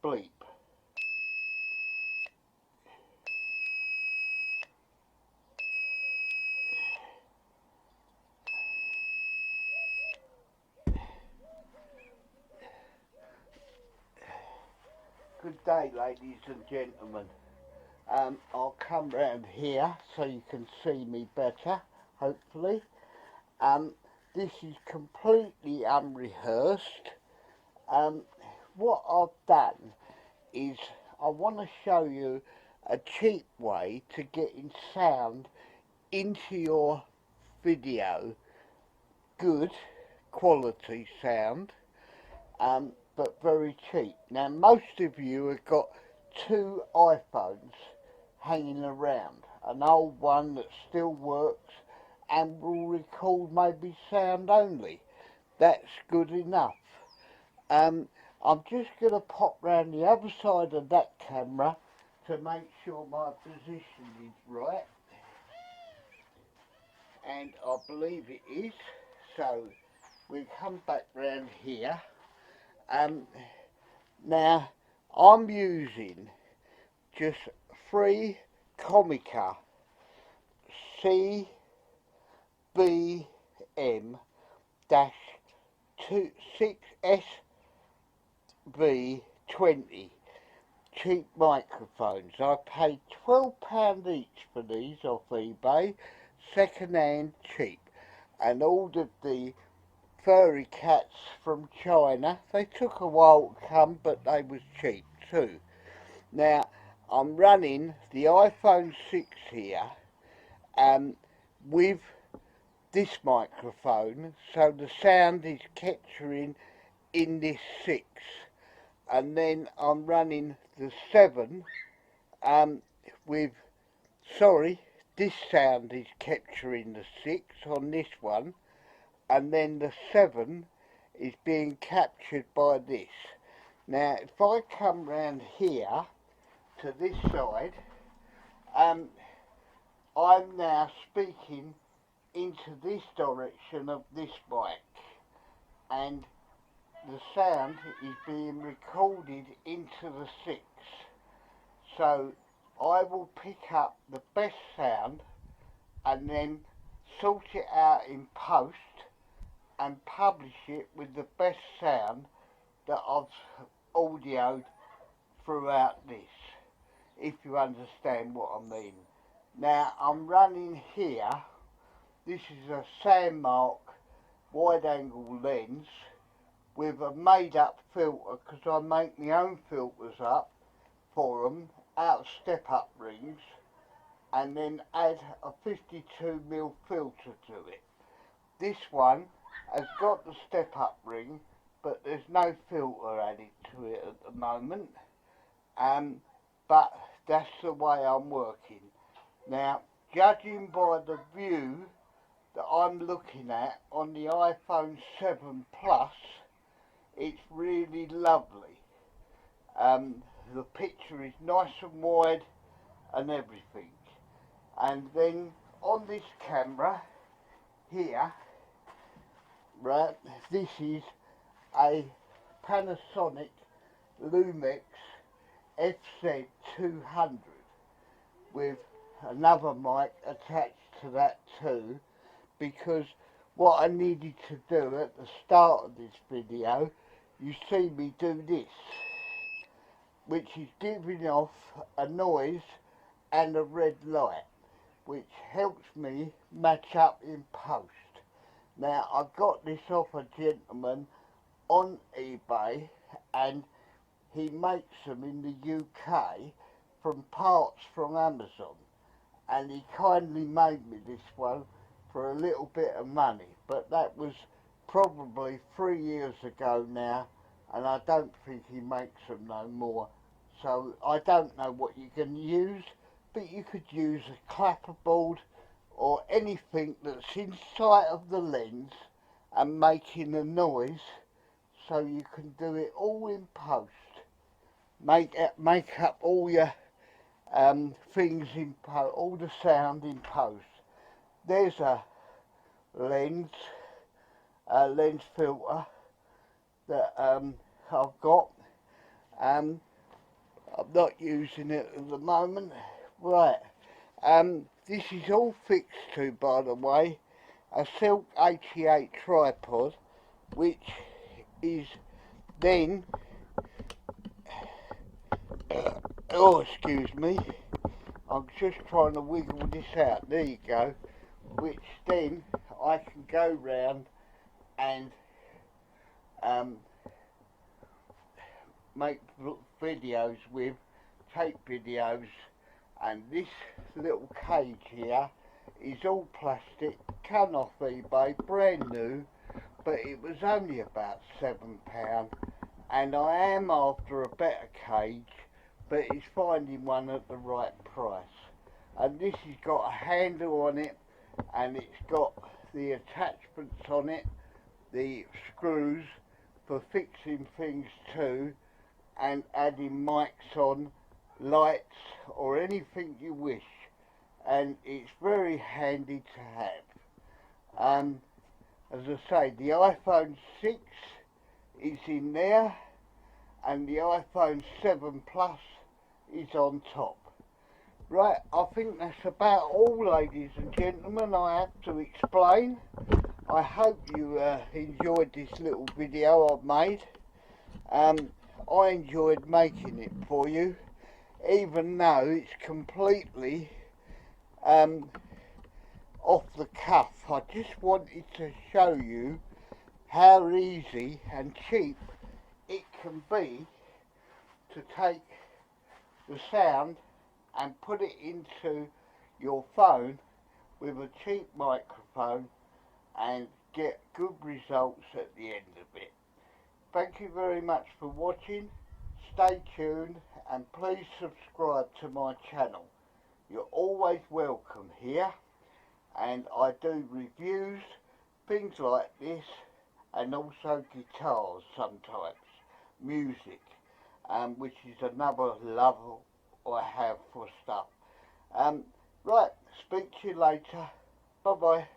bleep. Good day, ladies and gentlemen. I'll come round here so you can see me better, hopefully. This is completely unrehearsed. What I've done is I want to show you a cheap way to getting sound into your video, good quality sound, but very cheap. Now, most of you have got two iPhones hanging around, an old one that still works and will record maybe sound only. That's good enough. I'm just going to pop round the other side of that camera to make sure my position is right, and I believe it is. So we come back round here. Now I'm using just three Comica CBM-6SV20 cheap microphones. I paid £12 each for these off eBay, second hand cheap, and ordered the furry cats from China. They took a while to come, but they was cheap too. Now I'm running the iPhone 6 here with this microphone, so the sound is capturing in this 6, and then I'm running the 7 with, sorry, this sound is capturing the 6 on this one, and then the 7 is being captured by this. Now if I come round here to this side, I'm now speaking into this direction of this mic, and the sound is being recorded into the 6. So I will pick up the best sound and then sort it out in post and publish it with the best sound that I've audioed throughout this, if you understand what I mean. Now I'm running here, this is a Sandmark wide angle lens with a made up filter, because I make my own filters up for them out of step up rings, and then add a 52mm filter to it. This one has got the step up ring, but there's no filter added to it at the moment, but that's the way I'm working. Now, judging by the view that I'm looking at on the iPhone 7 Plus, it's really lovely. The picture is nice and wide and everything. And then on this camera here, right, this is a Panasonic Lumix FZ200 with another mic attached to that too, because what I needed to do at the start of this video, you see me do this, which is giving off a noise and a red light, which helps me match up in post. Now I got this off a gentleman on eBay, and he makes them in the UK from parts from Amazon, and he kindly made me this one for a little bit of money, but that was probably 3 years ago now, and I don't think he makes them no more. So I don't know what you can use, but you could use a clapperboard or anything that's inside of the lens and making a noise, so you can do it all in post. Make up all your things in post, all the sound in post. There's a lens filter that I've got. I'm not using it at the moment. Right, this is all fixed to, by the way, a Silk 88 tripod, which is then, oh excuse me, I'm just trying to wiggle this out, there you go, which then I can go round and make videos with, tape videos, and this little cage here is all plastic, come off eBay, brand new, but it was only about £7, and I am after a better cage, but it's finding one at the right price. And this has got a handle on it, and it's got the attachments on it, the screws for fixing things to, and adding mics on, lights, or anything you wish. And it's very handy to have. As I say, the iPhone 6 is in there, and the iPhone 7 Plus is on top. Right, I think that's about all, ladies and gentlemen, I have to explain. I hope you enjoyed this little video I've made. I enjoyed making it for you, even though it's completely off the cuff. I just wanted to show you how easy and cheap it can be to take the sound and put it into your phone with a cheap microphone and get good results at the end of it. Thank you very much for watching. Stay tuned and please subscribe to my channel. You're always welcome here, and I do reviews, things like this, and also guitars sometimes, music, which is another love I have for stuff. Right, speak to you later. Bye bye.